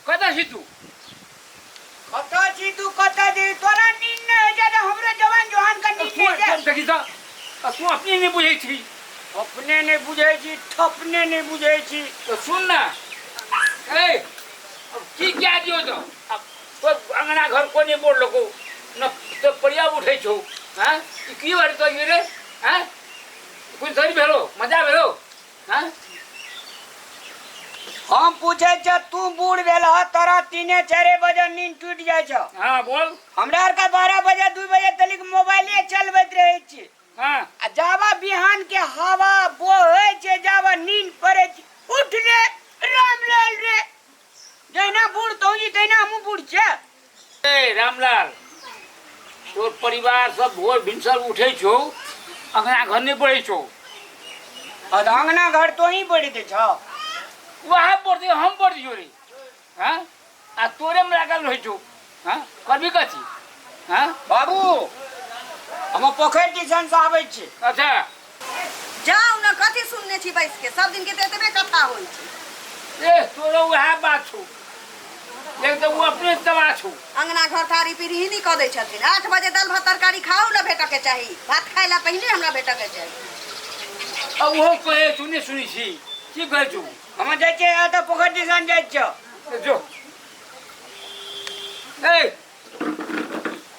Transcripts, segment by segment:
कता छी तू कता दे तोरा नींद न है ज्यादा हमरे जवान जोहान का नींद नहीं है देखी ता तू अपनी नहीं बुझे थी अपने ने बुझे छी थपने ने बुझे छी तो सुन ना ए अब की क्या दियो तो अब तो अंगना घर को नहीं बोल लोगो न तो परिया उठे छो हां की बार तो ये रे हां कुछ सही भेलो मजा भेलो हां हम पूछे छ तू बूढ़ भेल ह तोरा 3-4 बजे नींद टूट जाय छ हां बोल हमरा आर का 12 बजे 2 बजे तक मोबाइले चलबैत रहे छी हां आ जावा बिहान के हवा बोहे छे जावा नींद पड़े छी उठ रे रामलाल रे जैना बूढ़ तोही तैना हम बूढ़ छे ए रामलाल तोर परिवार सब भोर भिनसर उठे छो अंगना घर नहीं पड़े छो अंगना घर तो ही पड़े थे छ वहाँ पड़ते हम पड़ दियो रे हाँ आ तोरे में लागल रही छो हाँ करबी कथी हाँ बाबू हम पोखर टीशन से आबै छी अच्छा जाओ ना कथी सुनने छी बैठ के सब दिन के तेतबे कथा होई छी ए तोरो वहाँ बात छो एक तो वो अपने तबा छो अंगना घर थारी पीढ़ी ही नहीं कह दै छथिन 8 बजे दाल भात तरकारी खाओ ना भेट के चाहिए भात खाए ला पहले हमरा भेट के चाहिए अब वो कहे सुने सुनी छी की कहे छो हम जाय छे त पोखर टीशन जाय छ जो ए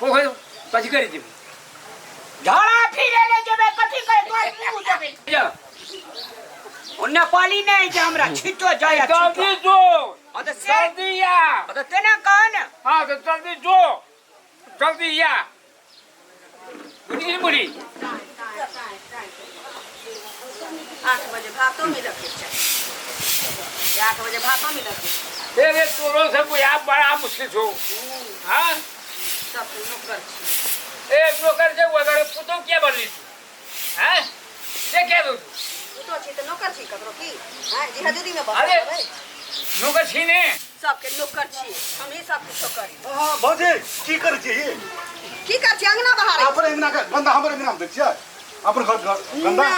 पोखर पछी करी दी झाड़ा फिरे ले जेबे कथी करे तो मुंह देबे जा ओन्ने पाली नहीं छे हमरा छिटो जाय जल्दी जो हां त जल्दी या त तेना कह न हाँ तो जल्दी जो जल्दी या बुढ़ी बुढ़ी 8 बजे भातो मिल के चाहिए 8 बजे भातो मिल के तेरे तोरो से कोई आप बड़ा मुश्किल हो हाँ सब नौकर छी एक नौकर से वगैरह पुतो क्या बन ली थी हाँ ये क्या दो तो छी त नौकर छी ककरो की हां जी हजूरी में अरे बस नौकर छीने सबके नौकर छी हम ही सब कुछ करी हां भौजी की कर छी की कर छी अंगना बाहर अपन अंगना का गंदा हमर अंगना में देखिए अपन घर गंदा ना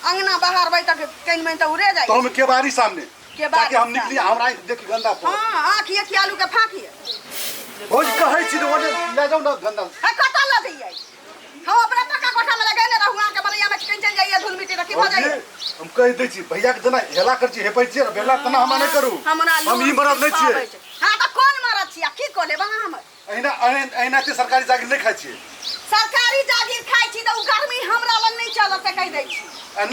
अंगना बाहर बै तक कहीं में तो उड़े जाए तो हम केबारी सामने केबारी ताकि हम निकली हमरा देख गंदा पर हां आंख एक आलू के फाकी भौजी कहै छी ओने ले जाऊ ना गंदा है कटा ल दिए हम अपना पक्का कोठा में लगाने रहू आके बलैया में कहीं चल जाइए धूल मिट्टी रखी भ जाइए हम कह दै छी भैया के जना हेला कर छी हेपै छी बेला तना हम नहीं करू हम ई मरद नहीं छिए हां त कौन मरद छी की को लेबा हम एना एना ते सरकारी जागीर नहीं खाइ छी सरकारी जागीर खाइ छी त उ गर्मी हमरा लग नहीं चलत से कह दै छी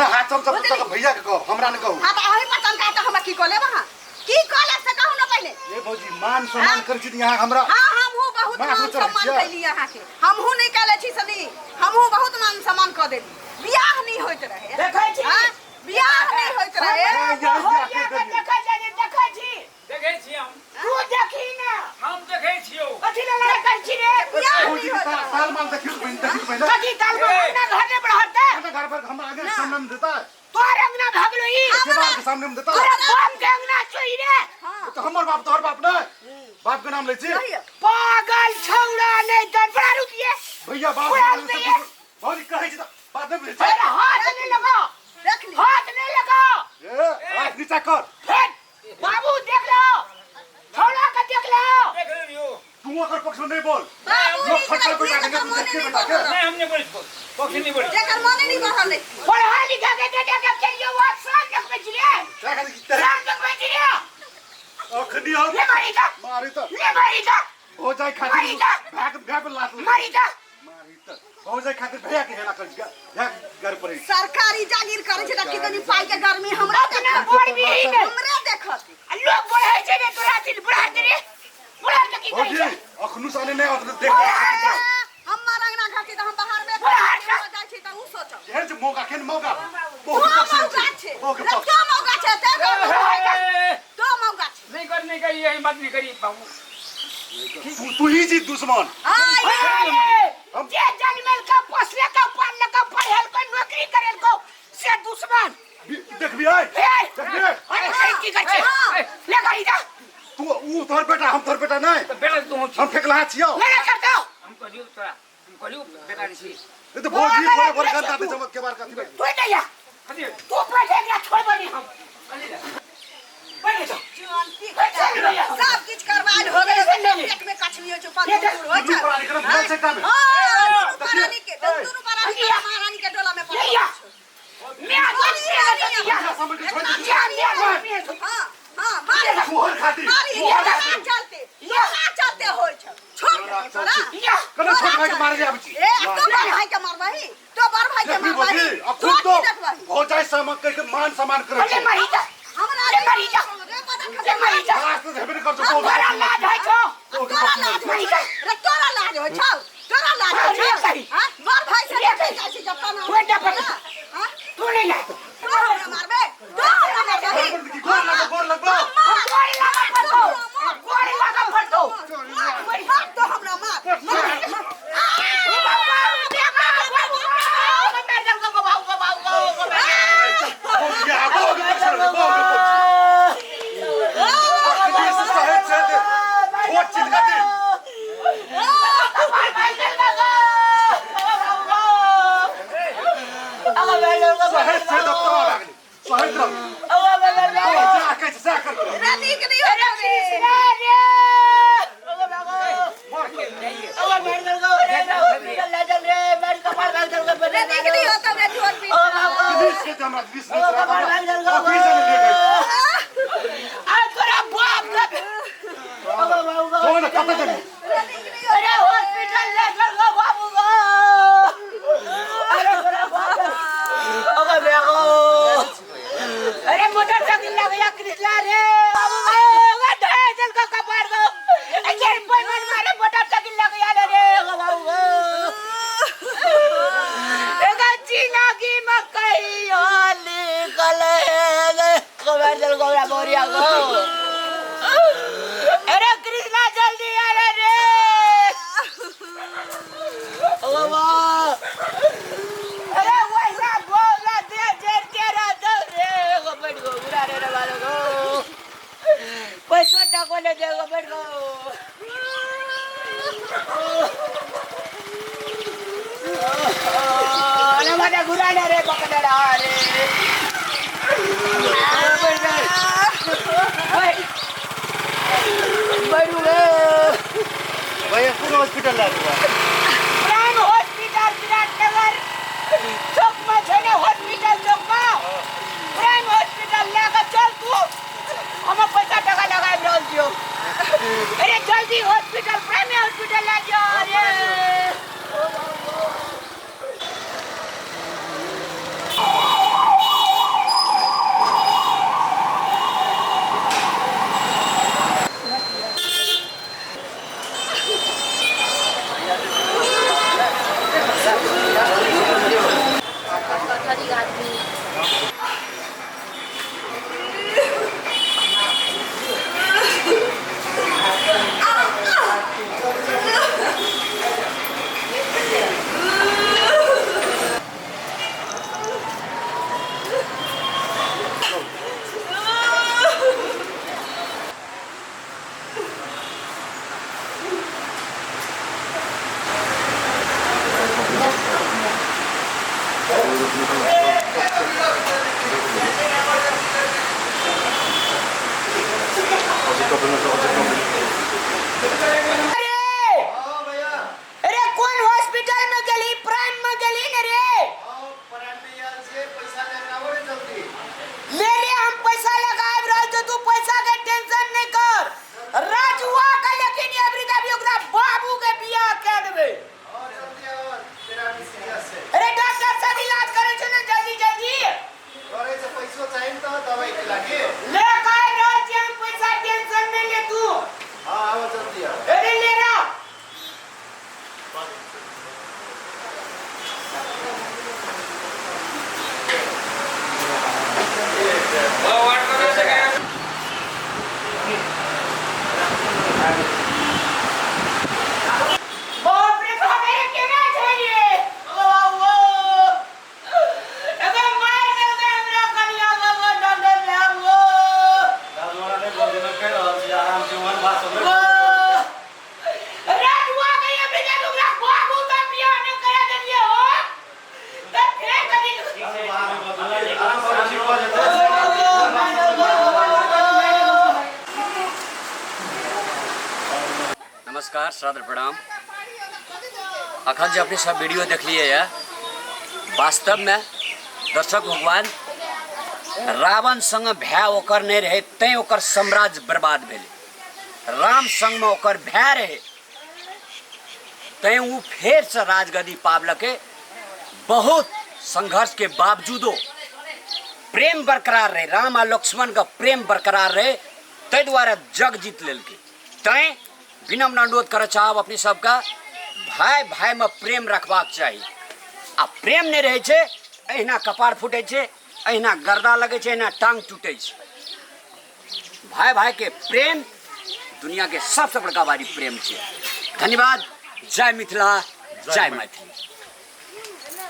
ना हाथ सब तक भैया के कहो हमरा न कहू हां त अही पटन का त हम की को लेबा की को ले से कहू न पहले ए भौजी मान सम्मान कर छी यहां हमरा हां हमहु बहुत मान सम्मान कैली यहां के हमहु नहीं कहले छी सदी हमहु बहुत मान सम्मान क देली बियाह नहीं होइत रहे देखै छी बियाह नहीं होइत रहे देखे छी हम तू देखी ना हम देखे छियो कथी ले लड़ाई कर छी रे बियाह नहीं भौजी होइत रहे साल मान देखियो पहले कथी ताल में ना घर में बढ़ता घर पर हम आगे सामने में देता है तोर अंगना भागलो ई के बात के सामने में देता तोरा है बम के अंगना चोई रे हां तो हमर बाप तोहर बाप नहीं बाप के नाम ले छी पागल छौड़ा नहीं तन बड़ा रुकिए भैया बाप उड़ा के नाम दिए। से भौजी कहै छी बात नहीं बुझै अरे हाथ नहीं लगाओ देख ली हाथ नहीं लगाओ ए हाथ नीचा कर फिर बाबू देख लो छौड़ा का देख लो देख लियो तू ओकर पक्ष में नहीं बोल बाबू लोग नहीं फटफट बोला, बैठा के मने देख के नहीं बैठा के बोला। नहीं हमने बोली पक्षी नहीं बोली जेकर मने नहीं बढ़ल है पढ़ा लिखा के दे के चलिए वो साल तक बच रे क्या कर तेरे साल तक बच रे अखनी हो ले मारी जा मारी तो ले मारी जा हो जाए खातिर भाग भाग लात मारी जा मारी तो हो जाए खातिर भैया के हेला कर भाग घर पर सरकारी जागीर करे छै त कितनी पाई के गर्मी हमरा अपना बोल भी ही नहीं हमरे देखत लोग बढ़े छै रे तोरा दिल बढ़ा दे रे बढ़ा तो की भौजी करी अखनु साले नहीं अखनु देख हमर अंगना घाटी त हम बाहर में बोला हट जा। जाय छी त उ सोचब हेर जे मौका केन मौका तो मौका छै बहुत तो मौका छै ते ए, तो मौका छै नहीं करने का ये बात नहीं करी बाबू तू ही जी दुश्मन अरे जे जन्मल का पोसले का पालले का पढ़ल को नौकरी करल को से दुश्मन देख भी आए देख भी अरे सही की कर छै ले गाड़ी जा तू ऊ तोहर बेटा हम तोहर बेटा नहीं तो बेटा तुम हम फेकला छियो ले कर दो हम करियो तोरा हम करियो बेटा नहीं ये तो भौजी बड़े बड़े गंदा दे चमक के बार का थी तू नहीं या करियो तू पढ़े गया छोड़ बनी हम बैठ जाओ जवान की सब कुछ करवाल हो गए पेट में कछली हो चुपा हो दुनू प्राणी के भूल से काम है हां दोनों प्राणी के महारानी के डोला में ये या मैं हां हां मारे मोहर खाती मारे चलते हो छोड़ तोरा कने छोड़ भाई के मार दिया बच्ची ए तो बड़ भाई के मारवाही तो बड़ भाई के मारवाही अब खुद तो हो जाए सामान के मान सम्मान करे अरे मरी जा हमरा अरे मरी जा अरे मरी जा रास्ते से हेबे कर तो तोरा लाज है छो तोरा लाज हो रे तोरा लाज हो छौ तोरा लाज हो हां बड़ भाई से लेके जाइ छी जब तना तू जा पकड़ हां तू नहीं ला तू हमरा मारबे तू हमरा मारबे गोर लगो गोली लगा फटो मार तो हमरा मार या बोग किसी शहर से दे छोट चिलका दे शहर से दफ्तर आ गई शहर तरफ जाके से कर रानी के नहीं हो रानी के नहीं होता रे जोर पी पुलिस के हमरा पुलिस ने ऑफिस में ले गए आ तोरा बाप का कौन कत दे रानी के नहीं अरे हॉस्पिटल ले चल गो बाबू गो अरे तोरा बाप ओगे बेगो अरे मोटरसाइकिल लग गया कृष्णा रे बाबू गो ढे चल का कपार गो अरे पैमान मारे मोटरसाइकिल लग गया रे बाबू गो एगा चीना की मकई वाली गले कबार चल गोरा बोरिया गो अरे कृष्णा जल्दी आ रे ओ वाह अरे वैसा बोला दे जेर के रहा रे गो बैठ गो बुरा रे वालो गो पैसा टको ले दे गो बैठ गो अरे मारे गुराने रे पकड़ड़ा रे भैया कौन हॉस्पिटल ला दिया प्राइम हॉस्पिटल विराटनगर चौक में है ना हॉस्पिटल चौक में प्राइम हॉस्पिटल लेकर चल तू हम पैसा टका लगा रहल छियो अरे जल्दी हॉस्पिटल प्राइम हॉस्पिटल ले जाओ अरे अरे कौन हॉस्पिटल में गली प्राइम में गली न रे ले ले हम पैसा लगाए रह तो तू पैसा के टेंशन नहीं कर राजुआ का लेकिन अबरिदा भी ओकरा बाबू के बियाह कर देबे अरे डॉक्टर सब इलाज करे छ ना जल्दी जल्दी करे से पैसो चाहिए तो दवाई के लागे ले काय रह हम पैसा टेंशन नहीं ले तू हां आओ जल्दी आओ अरे ले नमस्कार, सादर प्रणाम। अखन जो अपने सब वीडियो देख लिए है, वास्तव में दर्शक भगवान रावण संग भय ओकर नहीं रहे, तै ओकर साम्राज्य बर्बाद भेले। राम संग में ओकर भय रहे, तै वो फिर से राजगद्दी पावलके। बहुत संघर्ष के बावजूदो प्रेम बरकरार रहे, राम और लक्ष्मण का प्रेम बरकरार रहे, तै द्वारा जग जीत लेलके। तैं विनम्र अनुरोध कर चाहब अपने सबका, भाई भाई में प्रेम रखबाक चाहिए। आ प्रेम नहीं रहे छे, अहिना कपार फूटे छे, अहिना गर्दा लगे छे, अहिना टांग टूटे छे। भाई भाई के प्रेम दुनिया के सबसे बड़का बारी प्रेम छे। धन्यवाद। जय मिथिला, जय मैथिली।